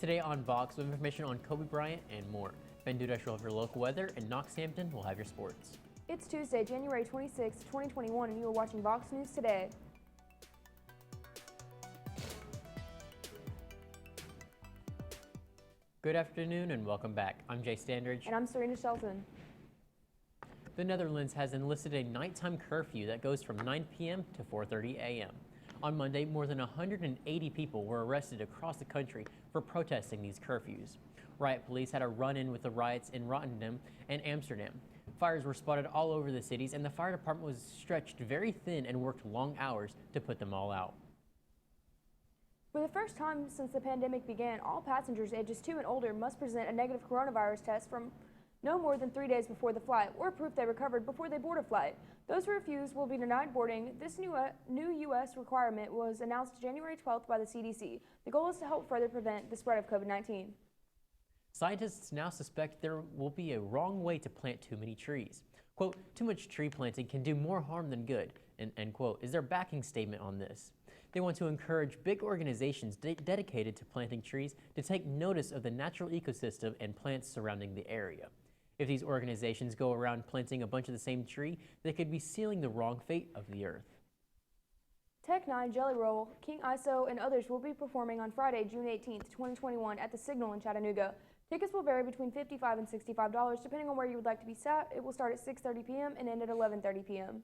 Today on VOX, with information on Kobe Bryant and more. Ben Dudash will have your local weather, and Knoxhampton will have your sports. It's Tuesday, January 26, 2021, and you are watching VOX News Today. Good afternoon and welcome back. I'm Jay Standridge. And I'm Serena Shelton. The Netherlands has enlisted a nighttime curfew that goes from 9 p.m. to 4:30 a.m. On Monday, more than 180 people were arrested across the country for protesting these curfews. Riot police had a run-in with the riots in Rotterdam and Amsterdam. Fires were spotted all over the cities, and the fire department was stretched very thin and worked long hours to put them all out. For the first time since the pandemic began, all passengers ages 2 and older must present a negative coronavirus test from no more than 3 days before the flight or proof they recovered before they board a flight. Those who refuse will be denied boarding. This new U.S. requirement was announced January 12th by the CDC. The goal is to help further prevent the spread of COVID-19. Scientists now suspect there will be a wrong way to plant too many trees. Quote, too much tree planting can do more harm than good, end quote, is their backing statement on this. They want to encourage big organizations dedicated to planting trees to take notice of the natural ecosystem and plants surrounding the area. If these organizations go around planting a bunch of the same tree, they could be sealing the wrong fate of the earth. Tech 9, Jelly Roll, King ISO, and others will be performing on Friday, June 18th, 2021 at the Signal in Chattanooga. Tickets will vary between $55 and $65 depending on where you would like to be sat. It will start at 6:30 p.m. and end at 11:30 p.m.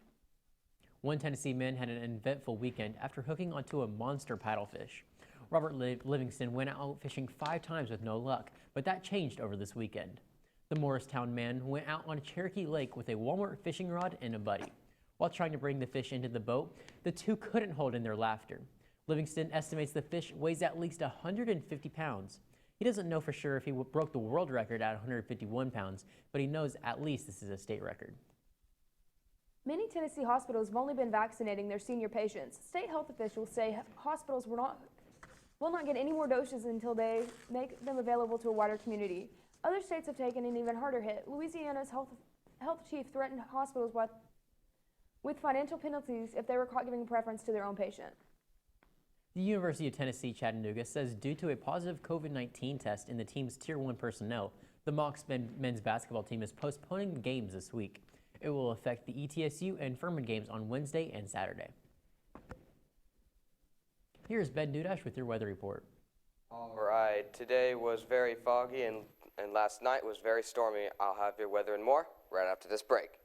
One Tennessee man had an eventful weekend after hooking onto a monster paddlefish. Robert Livingston went out fishing 5 times with no luck, but that changed over this weekend. The Morristown man went out on Cherokee Lake with a Walmart fishing rod and a buddy. While trying to bring the fish into the boat, the two couldn't hold in their laughter. Livingston estimates the fish weighs at least 150 pounds. He doesn't know for sure if he broke the world record at 151 pounds, but he knows at least this is a state record. Many Tennessee hospitals have only been vaccinating their senior patients. State health officials say hospitals will not get any more doses until they make them available to a wider community. Other states have taken an even harder hit. Louisiana's health chief threatened hospitals with financial penalties if they were caught giving preference to their own patient. The University of Tennessee Chattanooga says due to a positive COVID-19 test in the team's Tier 1 personnel, the Mocs men's basketball team is postponing the games this week. It will affect the ETSU and Furman games on Wednesday and Saturday. Here's Ben Dudash with your weather report. All right, today was very foggy and last night was very stormy. I'll have your weather and more right after this break.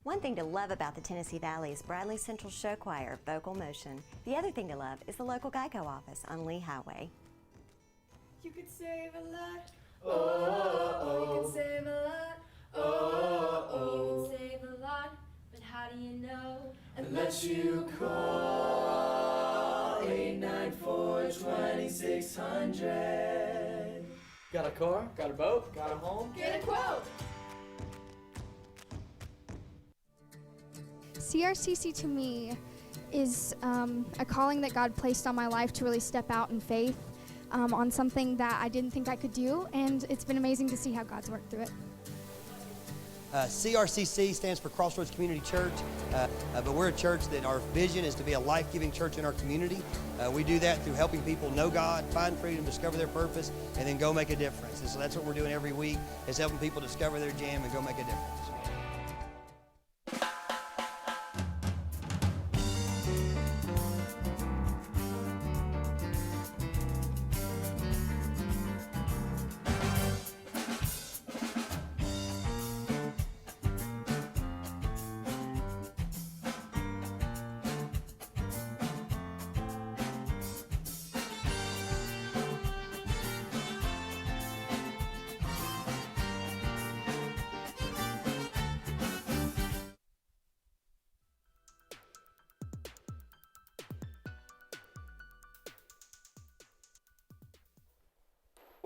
One thing to love about the Tennessee Valley is Bradley Central Show Choir, Vocal Motion. The other thing to love is the local Geico office on Lee Highway. You could save a lot. Oh, you can save a lot. Oh, you can save a lot. But how do you know? Unless you call 894-2600. Got a car? Got a boat? Got a home? Get a quote. CRCC to me is a calling that God placed on my life to really step out in faith on something that I didn't think I could do, and it's been amazing to see how God's worked through it. CRCC stands for Crossroads Community Church, but we're a church that our vision is to be a life-giving church in our community. We do that through helping people know God, find freedom, discover their purpose, and then go make a difference. And so that's what we're doing every week, is helping people discover their jam and go make a difference.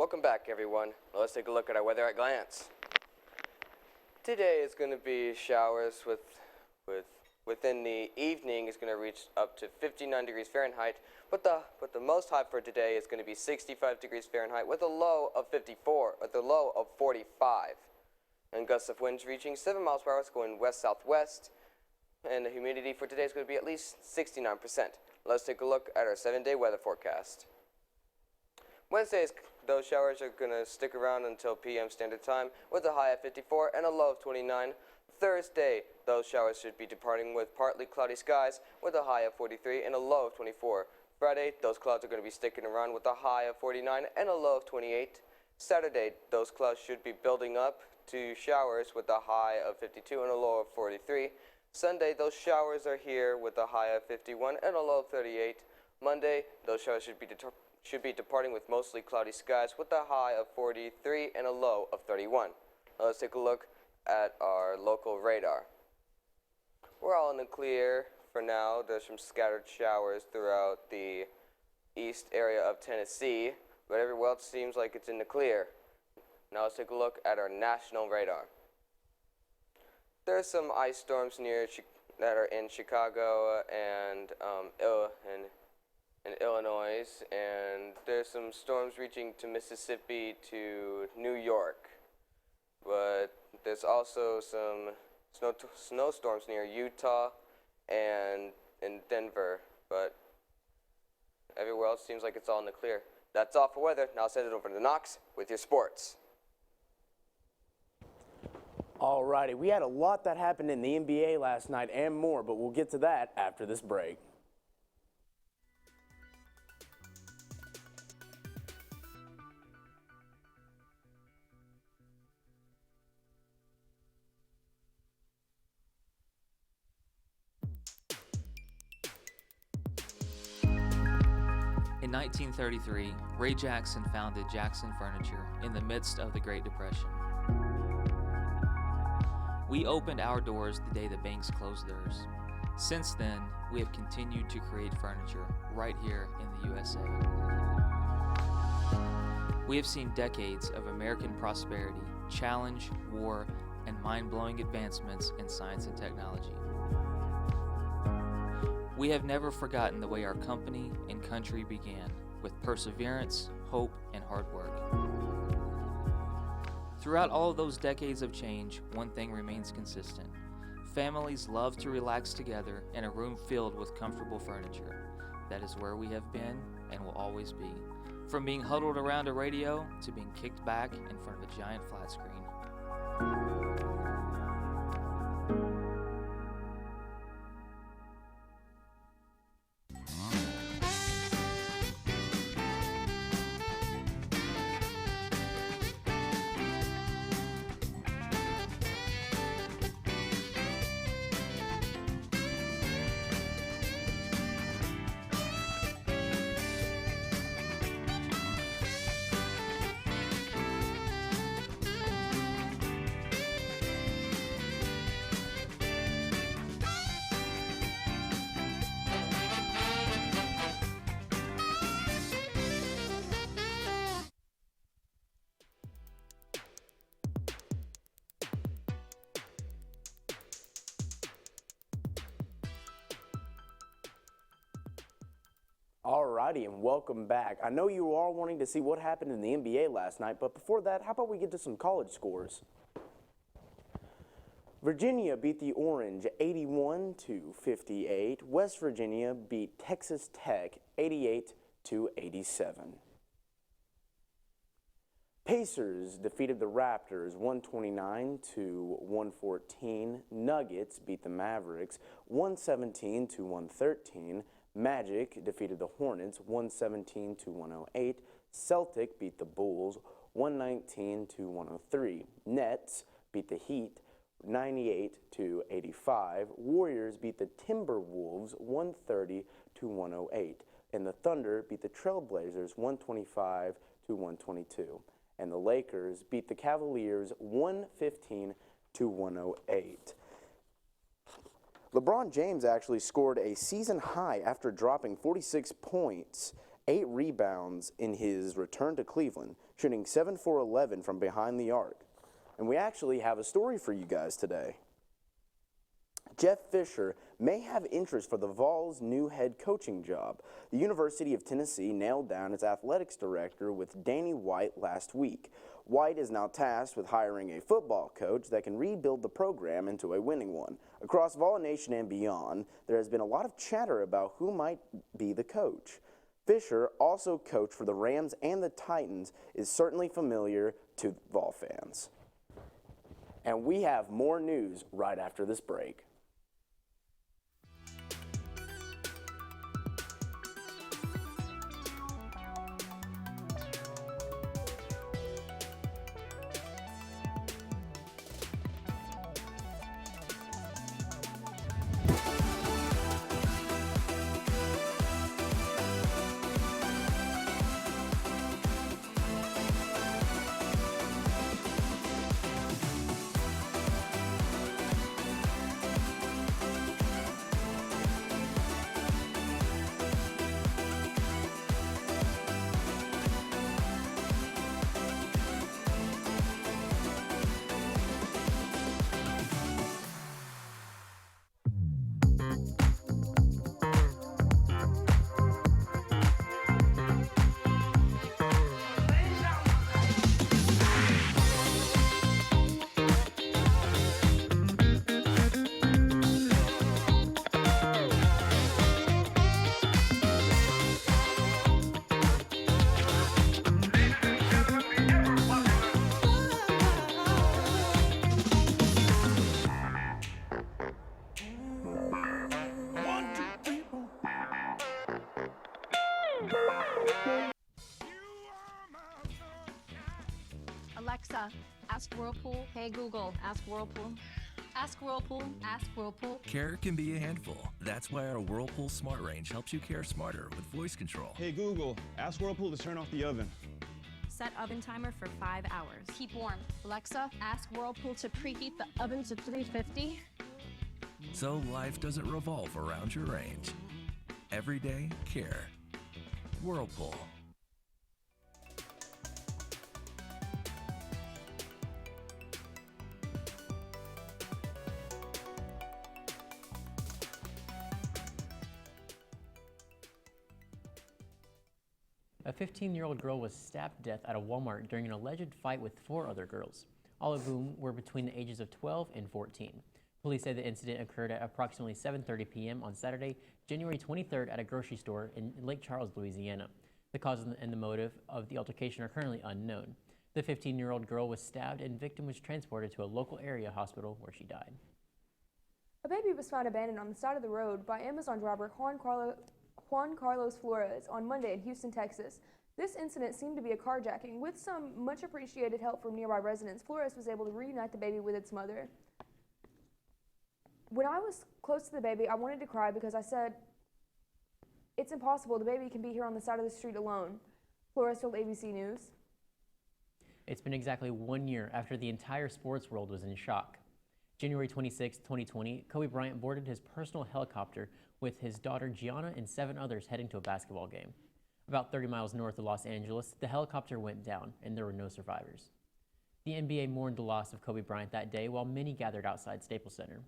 Welcome back, everyone. Let's take a look at our weather at a glance. Today is going to be showers within the evening is going to reach up to 59 degrees Fahrenheit, but the most high for today is going to be 65 degrees Fahrenheit with a low of 45. And gusts of winds reaching 7 miles per hour going west-southwest. And the humidity for today is going to be at least 69%. Let's take a look at our 7-day weather forecast. Wednesday, those showers are going to stick around until p.m. Standard Time with a high of 54 and a low of 29. Thursday, those showers should be departing with partly cloudy skies with a high of 43 and a low of 24. Friday, those clouds are going to be sticking around with a high of 49 and a low of 28. Saturday, those clouds should be building up to showers with a high of 52 and a low of 43. Sunday, those showers are here with a high of 51 and a low of 38. Monday, those showers should be departing with mostly cloudy skies with a high of 43 and a low of 31. Now let's take a look at our local radar. We're all in the clear for now. There's some scattered showers throughout the east area of Tennessee, but everywhere else seems like it's in the clear. Now let's take a look at our national radar. There's some ice storms that are in Chicago and in Illinois, and there's some storms reaching to Mississippi to New York. But there's also some snowstorms near Utah and in Denver, but everywhere else seems like it's all in the clear. That's all for weather. Now I'll send it over to Knox with your sports. Alrighty, we had a lot that happened in the NBA last night and more, but we'll get to that after this break. In 1933, Ray Jackson founded Jackson Furniture in the midst of the Great Depression. We opened our doors the day the banks closed theirs. Since then, we have continued to create furniture right here in the USA. We have seen decades of American prosperity, challenge, war, and mind-blowing advancements in science and technology. We have never forgotten the way our company and country began, with perseverance, hope, and hard work. Throughout all of those decades of change, one thing remains consistent. Families love to relax together in a room filled with comfortable furniture. That is where we have been and will always be. From being huddled around a radio to being kicked back in front of a giant flat screen. Alrighty, and welcome back. I know you were all wanting to see what happened in the NBA last night, but before that, how about we get to some college scores? Virginia beat the Orange 81-58. West Virginia beat Texas Tech 88-87. Pacers defeated the Raptors 129-114. Nuggets beat the Mavericks 117-113. Magic defeated the Hornets 117-108. Celtic beat the Bulls 119-103. Nets beat the Heat 98-85. Warriors beat the Timberwolves 130-108. And the Thunder beat the Trailblazers 125-122. And the Lakers beat the Cavaliers 115-108. LeBron James actually scored a season high after dropping 46 points 8 rebounds in his return to Cleveland, shooting 7 for 11 from behind the arc. And we actually have a story for you guys today. Jeff Fisher may have interest for the Vols' new head coaching job. The University of Tennessee nailed down its athletics director with Danny White last week. White is now tasked with hiring a football coach that can rebuild the program into a winning one. Across Vol Nation and beyond, there has been a lot of chatter about who might be the coach. Fisher, also coached for the Rams and the Titans, is certainly familiar to Vol fans. And we have more news right after this break. Alexa, ask Whirlpool. Hey Google, ask Whirlpool. Ask Whirlpool. Ask Whirlpool. Care can be a handful. That's why our Whirlpool Smart Range helps you care smarter with voice control. Hey Google, ask Whirlpool to turn off the oven. Set oven timer for 5 hours. Keep warm. Alexa, ask Whirlpool to preheat the oven to 350. So life doesn't revolve around your range. Everyday care. Whirlpool. A 15-year-old girl was stabbed to death at a Walmart during an alleged fight with 4 other girls, all of whom were between the ages of 12 and 14. Police say the incident occurred at approximately 7:30 p.m. on Saturday, January 23rd at a grocery store in Lake Charles, Louisiana. The cause and the motive of the altercation are currently unknown. The 15-year-old girl was stabbed and victim was transported to a local area hospital where she died. A baby was found abandoned on the side of the road by Amazon driver Juan Carlos Flores on Monday in Houston, Texas. This incident seemed to be a carjacking. With some much appreciated help from nearby residents, Flores was able to reunite the baby with its mother. When I was close to the baby, I wanted to cry because I said, "It's impossible. The baby can be here on the side of the street alone," Flores told ABC News. It's been exactly 1 year after the entire sports world was in shock. January 26, 2020, Kobe Bryant boarded his personal helicopter with his daughter Gianna and 7 others heading to a basketball game. About 30 miles north of Los Angeles, the helicopter went down and there were no survivors. The NBA mourned the loss of Kobe Bryant that day while many gathered outside Staples Center.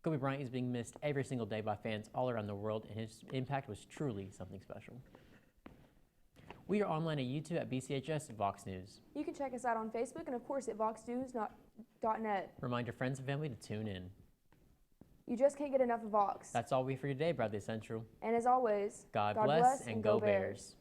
Kobe Bryant is being missed every single day by fans all around the world, and his impact was truly something special. We are online at YouTube at BCHS VOX News. You can check us out on Facebook and, of course, at voxnews.net. Remind your friends and family to tune in. You just can't get enough of Vox. That's all we have for today, Bradley Central. And as always, God bless and go Bears.